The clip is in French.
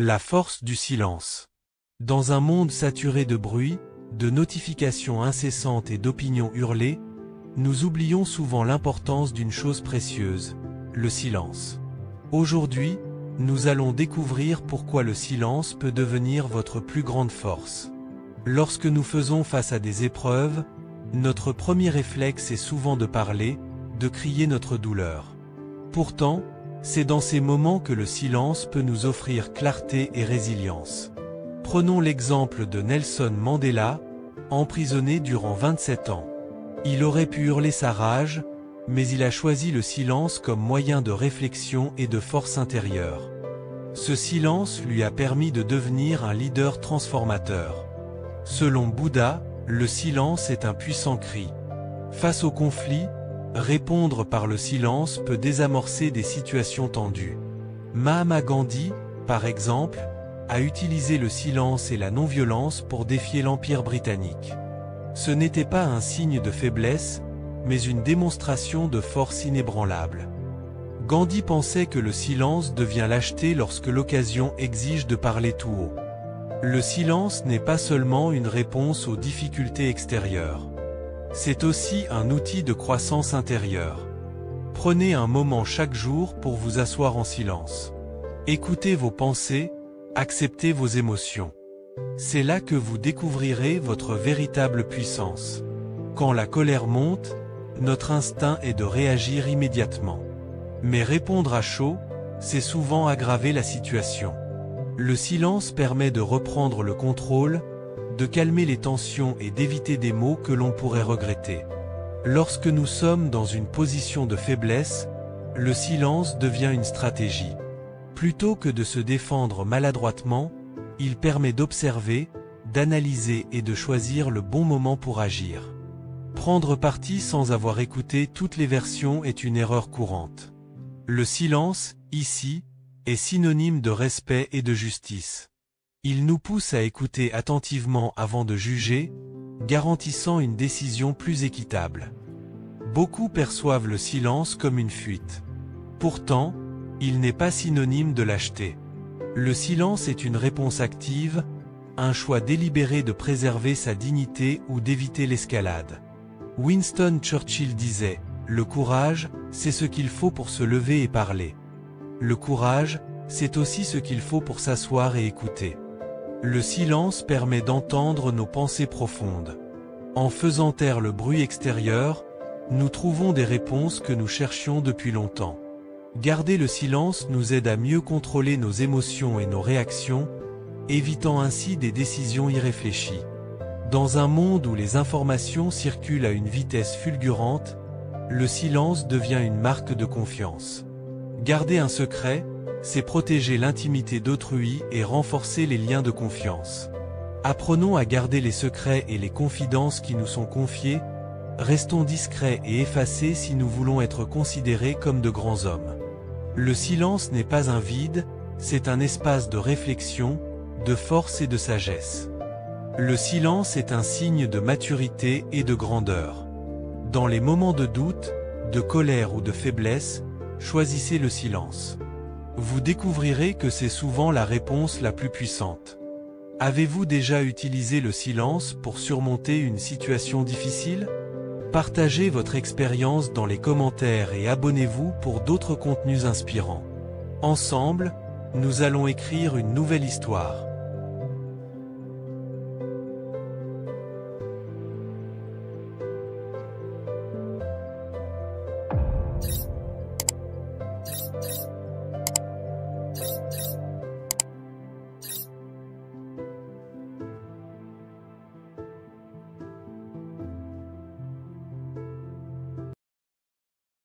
La force du silence. Dans un monde saturé de bruit, de notifications incessantes et d'opinions hurlées, nous oublions souvent l'importance d'une chose précieuse, le silence. Aujourd'hui, nous allons découvrir pourquoi le silence peut devenir votre plus grande force. Lorsque nous faisons face à des épreuves, notre premier réflexe est souvent de parler, de crier notre douleur. Pourtant, c'est dans ces moments que le silence peut nous offrir clarté et résilience. Prenons l'exemple de Nelson Mandela, emprisonné durant 27 ans. Il aurait pu hurler sa rage, mais il a choisi le silence comme moyen de réflexion et de force intérieure. Ce silence lui a permis de devenir un leader transformateur. Selon Bouddha, le silence est un puissant cri. Face au conflit, répondre par le silence peut désamorcer des situations tendues. Mahatma Gandhi, par exemple, a utilisé le silence et la non-violence pour défier l'Empire britannique. Ce n'était pas un signe de faiblesse, mais une démonstration de force inébranlable. Gandhi pensait que le silence devient lâcheté lorsque l'occasion exige de parler tout haut. Le silence n'est pas seulement une réponse aux difficultés extérieures. C'est aussi un outil de croissance intérieure. Prenez un moment chaque jour pour vous asseoir en silence. Écoutez vos pensées, acceptez vos émotions. C'est là que vous découvrirez votre véritable puissance. Quand la colère monte, notre instinct est de réagir immédiatement. Mais répondre à chaud, c'est souvent aggraver la situation. Le silence permet de reprendre le contrôle, de calmer les tensions et d'éviter des mots que l'on pourrait regretter. Lorsque nous sommes dans une position de faiblesse, le silence devient une stratégie. Plutôt que de se défendre maladroitement, il permet d'observer, d'analyser et de choisir le bon moment pour agir. Prendre parti sans avoir écouté toutes les versions est une erreur courante. Le silence, ici, est synonyme de respect et de justice. Il nous pousse à écouter attentivement avant de juger, garantissant une décision plus équitable. Beaucoup perçoivent le silence comme une fuite. Pourtant, il n'est pas synonyme de lâcheté. Le silence est une réponse active, un choix délibéré de préserver sa dignité ou d'éviter l'escalade. Winston Churchill disait, « Le courage, c'est ce qu'il faut pour se lever et parler. Le courage, c'est aussi ce qu'il faut pour s'asseoir et écouter. » Le silence permet d'entendre nos pensées profondes. En faisant taire le bruit extérieur, nous trouvons des réponses que nous cherchions depuis longtemps. Garder le silence nous aide à mieux contrôler nos émotions et nos réactions, évitant ainsi des décisions irréfléchies. Dans un monde où les informations circulent à une vitesse fulgurante, le silence devient une marque de confiance. Garder un secret, c'est protéger l'intimité d'autrui et renforcer les liens de confiance. Apprenons à garder les secrets et les confidences qui nous sont confiées, restons discrets et effacés si nous voulons être considérés comme de grands hommes. Le silence n'est pas un vide, c'est un espace de réflexion, de force et de sagesse. Le silence est un signe de maturité et de grandeur. Dans les moments de doute, de colère ou de faiblesse, choisissez le silence. Vous découvrirez que c'est souvent la réponse la plus puissante. Avez-vous déjà utilisé le silence pour surmonter une situation difficile? Partagez votre expérience dans les commentaires et abonnez-vous pour d'autres contenus inspirants. Ensemble, nous allons écrire une nouvelle histoire.